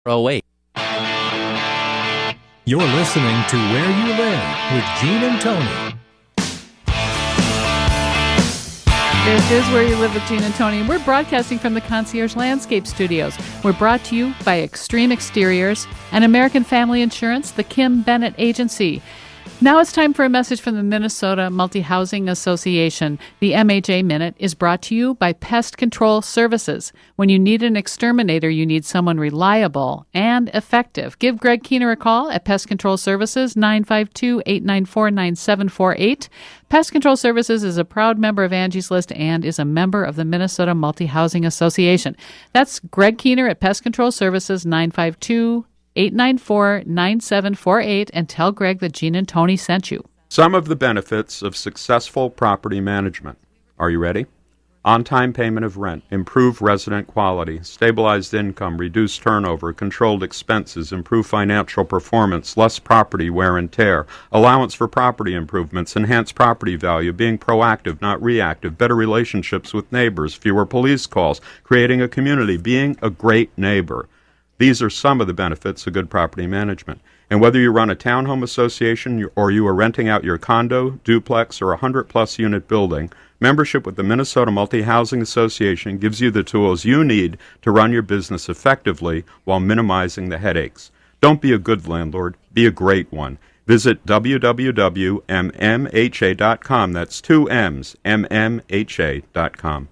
08. You're listening to Where You Live with Gene and Tony. This is Where You Live with Gene and Tony. We're broadcasting from the Concierge Landscape Studios. We're brought to you by Extreme Exteriors and American Family Insurance, the Kim Bennett Agency. Now it's time for a message from the Minnesota Multi-Housing Association. The MHA Minute is brought to you by Pest Control Services. When you need an exterminator, you need someone reliable and effective. Give Greg Keener a call at Pest Control Services, 952-894-9748. Pest Control Services is a proud member of Angie's List and is a member of the Minnesota Multi-Housing Association. That's Greg Keener at Pest Control Services, 952-894-9748, and tell Greg that Gene and Tony sent you. Some of the benefits of successful property management. Are you ready? On-time payment of rent, improved resident quality, stabilized income, reduced turnover, controlled expenses, improved financial performance, less property wear and tear, allowance for property improvements, enhanced property value, being proactive, not reactive, better relationships with neighbors, fewer police calls, creating a community, being a great neighbor. These are some of the benefits of good property management. And whether you run a townhome association or you are renting out your condo, duplex, or 100-plus unit building, membership with the Minnesota Multi-Housing Association gives you the tools you need to run your business effectively while minimizing the headaches. Don't be a good landlord, be a great one. Visit www.mmha.com. That's two M's, mmha.com.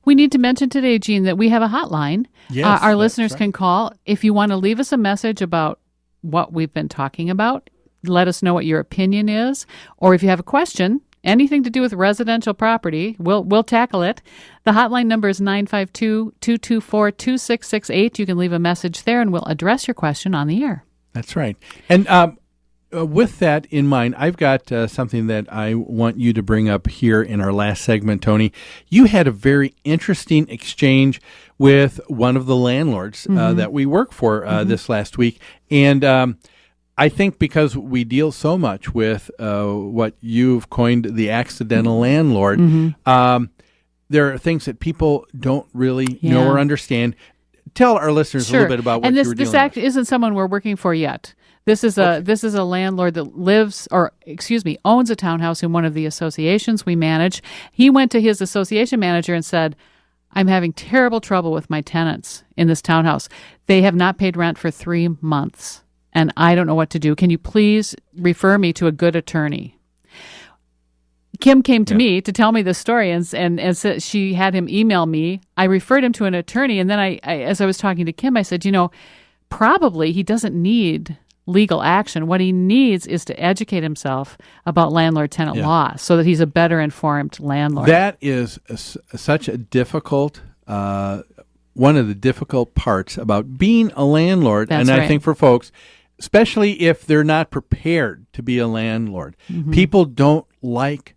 We need to mention today, Gene, that we have a hotline. Yes, our listeners right. can call. If you want to leave us a message about what we've been talking about, let us know what your opinion is, or if you have a question, anything to do with residential property, we'll tackle it. The hotline number is 952-224-2668. You can leave a message there, and we'll address your question on the air. That's right. And with that in mind, I've got something that I want you to bring up here in our last segment, Tony. You had a very interesting exchange with one of the landlords that we work for this last week. And I think because we deal so much with what you've coined the accidental landlord, there are things that people don't really know or understand. Tell our listeners a little bit about what you were dealing with. And this isn't someone we're working for yet. This is a landlord that owns a townhouse in one of the associations we manage. He went to his association manager and said, I'm having terrible trouble with my tenants in this townhouse. They have not paid rent for 3 months, and I don't know what to do. Can you please refer me to a good attorney? Kim came to me to tell me this story, and said she had him email me. I referred him to an attorney, and then I as I was talking to Kim, I said, probably he doesn't need legal action. What he needs is to educate himself about landlord-tenant law so that he's a better informed landlord. That is such a difficult, one of the difficult parts about being a landlord. That's and right. I think for folks, especially if they're not prepared to be a landlord, people don't like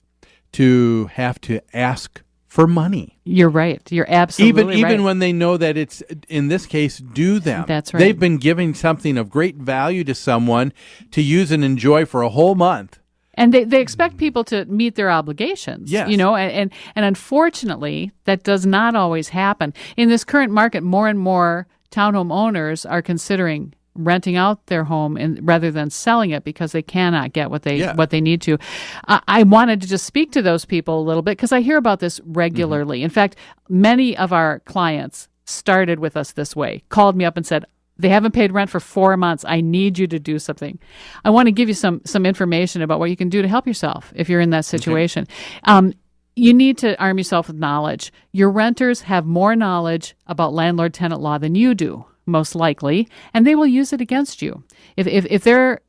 to have to ask for money. You're right. You're absolutely right. Even when they know that it's, in this case, due them. That's right. They've been giving something of great value to someone to use and enjoy for a whole month. And they expect people to meet their obligations. Yes. And unfortunately, that does not always happen. In this current market, more and more townhome owners are considering renting out their home rather than selling it because they cannot get what they need to. I wanted to just speak to those people a little bit because I hear about this regularly. In fact, many of our clients started with us this way, called me up and said, they haven't paid rent for 4 months. I need you to do something. I want to give you some information about what you can do to help yourself if you're in that situation. Okay. You need to arm yourself with knowledge. Your renters have more knowledge about landlord-tenant law than you do, most likely, and they will use it against you. If they're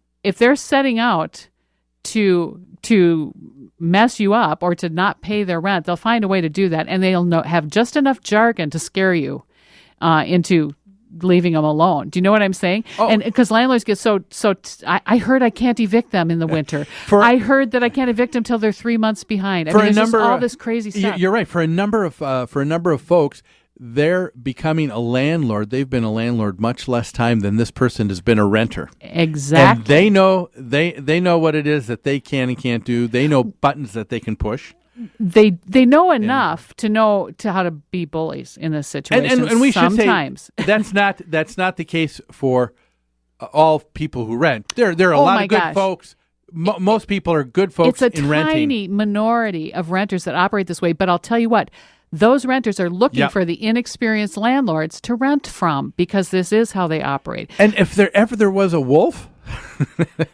setting out to mess you up or to not pay their rent, they'll find a way to do that, and they'll have just enough jargon to scare you into leaving them alone. Do you know what I'm saying? Oh. And because landlords get I heard I can't evict them in the winter. I heard that I can't evict them till they're 3 months behind. There's just all this crazy stuff. You're right. For a number of folks, they're becoming a landlord. They've been a landlord much less time than this person has been a renter. Exactly. And they know what it is that they can and can't do. They know buttons that they can push. they know enough to know to how to be bullies in this situation. And we sometimes. should say that's not the case for all people who rent. There are a Oh lot my of good gosh. folks. Most people are good folks It's a in renting. tiny minority of renters that operate this way, but I'll tell you what, those renters are looking Yep. for the inexperienced landlords to rent from because this is how they operate. And if there was a wolf,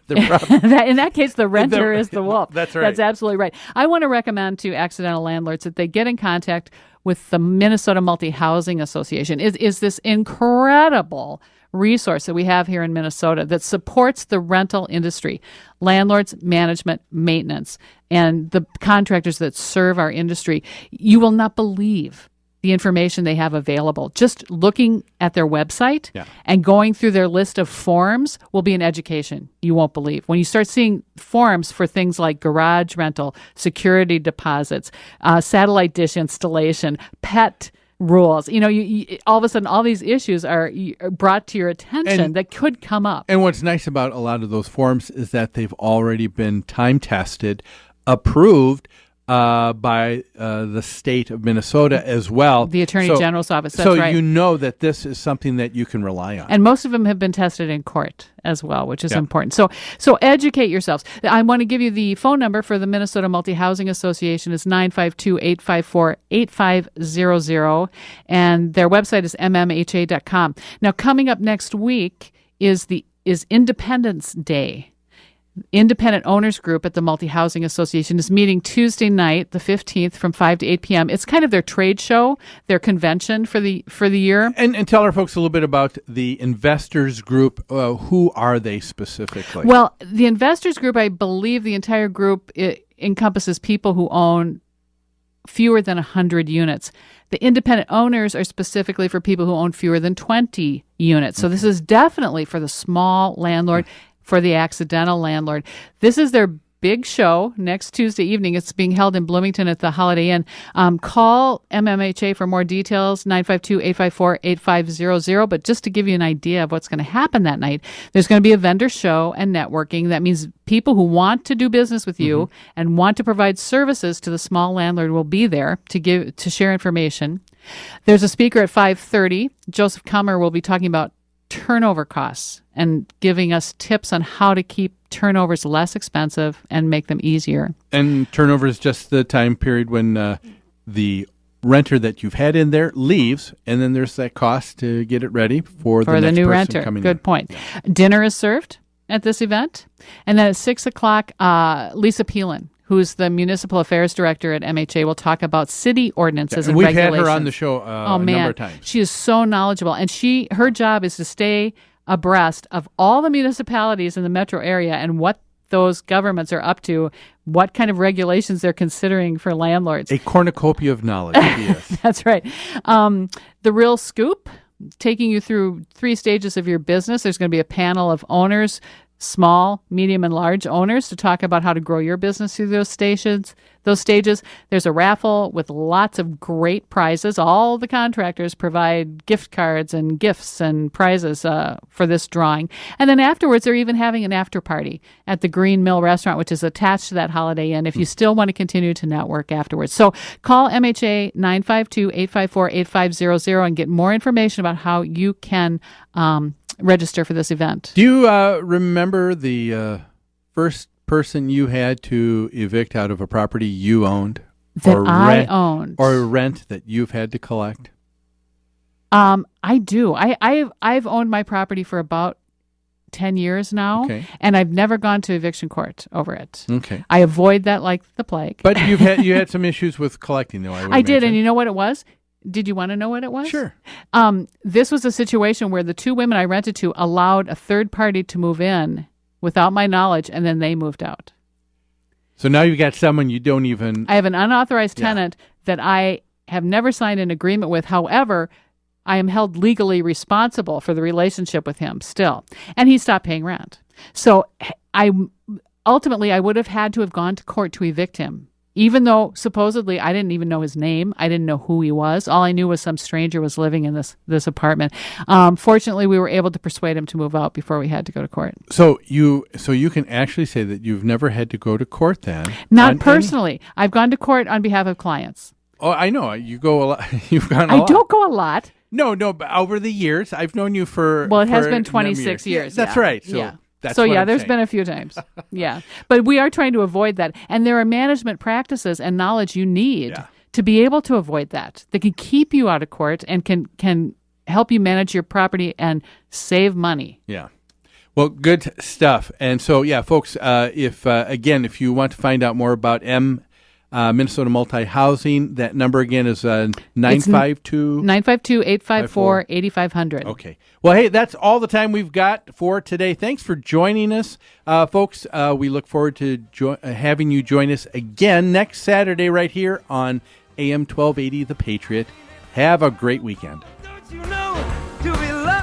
they're probably In that case, the renter is the wolf. That's right. That's absolutely right. I want to recommend to accidental landlords that they get in contact with the Minnesota Multi-Housing Association. Is this incredible resource that we have here in Minnesota that supports the rental industry, landlords, management, maintenance, and the contractors that serve our industry. You will not believe the information they have available. Just looking at their website and going through their list of forms will be an education you won't believe. When you start seeing forms for things like garage rental, security deposits, satellite dish installation, pet rules, you all of a sudden all these issues are brought to your attention that could come up. And what's nice about a lot of those forms is that they've already been time tested, approved by the state of Minnesota as well. The Attorney General's office, that's so right. you know that this is something that you can rely on. And most of them have been tested in court as well, which is important. So educate yourselves. I want to give you the phone number for the Minnesota Multi-Housing Association is 952-854-8500, and their website is mmha.com. Now, coming up next week is Independence Day. Independent Owners Group at the Multi-Housing Association is meeting Tuesday night, the 15th, from 5 to 8 p.m. It's kind of their trade show, their convention for the year. And tell our folks a little bit about the Investors Group. Who are they specifically? Well, the Investors Group, I believe the entire group encompasses people who own fewer than 100 units. The independent owners are specifically for people who own fewer than 20 units. So this is definitely for the small landlord, for the accidental landlord. This is their big show next Tuesday evening. It's being held in Bloomington at the Holiday Inn. Call MMHA for more details, 952-854-8500. But just to give you an idea of what's going to happen that night, there's going to be a vendor show and networking. That means people who want to do business with you and want to provide services to the small landlord will be there to share information. There's a speaker at 5:30. Joseph Kummer will be talking about turnover costs and giving us tips on how to keep turnovers less expensive and make them easier. And turnover is just the time period when the renter that you've had in there leaves, and then there's that cost to get it ready for the next new person renter. coming Good in. point. Yeah. Dinner is served at this event. And then at 6 o'clock, Lisa Peelan, who's the Municipal Affairs Director at MHA, will talk about city ordinances and We've regulations. had her on the show a number of times. She is so knowledgeable. And her job is to stay abreast of all the municipalities in the metro area and what those governments are up to, what kind of regulations they're considering for landlords. A cornucopia of knowledge. Yes. That's right. The Real Scoop, taking you through 3 stages of your business. There's going to be a panel of owners, small, medium, and large owners, to talk about how to grow your business through those stages. There's a raffle with lots of great prizes. All the contractors provide gift cards and gifts and prizes for this drawing. And then afterwards, they're even having an after party at the Green Mill Restaurant, which is attached to that Holiday Inn, if you still want to continue to network afterwards. So call MHA 952-854-8500 and get more information about how you can register for this event. Do you remember the first person you had to evict out of a property you owned? That I owned. Or rent that you've had to collect? I do. I've owned my property for about 10 years now, and I've never gone to eviction court over it. Okay. I avoid that like the plague. But you had some issues with collecting, though, I did, and you know what it was? Did you want to know what it was? Sure. This was a situation where the 2 women I rented to allowed a third party to move in without my knowledge, and then they moved out. So now you've got someone you don't even... I have an unauthorized tenant that I have never signed an agreement with. However, I am held legally responsible for the relationship with him still. And he stopped paying rent. So ultimately, I would have had to have gone to court to evict him even though supposedly I didn't even know his name. I didn't know who he was. All I knew was some stranger was living in this apartment. Fortunately, we were able to persuade him to move out before we had to go to court. So you can actually say that you've never had to go to court then? Not personally. I've gone to court on behalf of clients. Oh, I know. You go a lot. You've gone a lot. I don't go a lot. No, but over the years, I've known you for... Well, it has for been a number of 26 years. That's yeah. right. So yeah. that's So what I'm there's saying. been a few times. Yeah. But we are trying to avoid that. And there are management practices and knowledge you need Yeah. to be able to avoid that. That can keep you out of court and can help you manage your property and save money. Yeah. Well, good stuff. And so, yeah, folks, if you want to find out more about Minnesota Multi-Housing, that number again is 952... 952-854-8500. Okay. Well, hey, that's all the time we've got for today. Thanks for joining us, folks. We look forward to having you join us again next Saturday right here on AM 1280 The Patriot. Have a great weekend. Don't you know?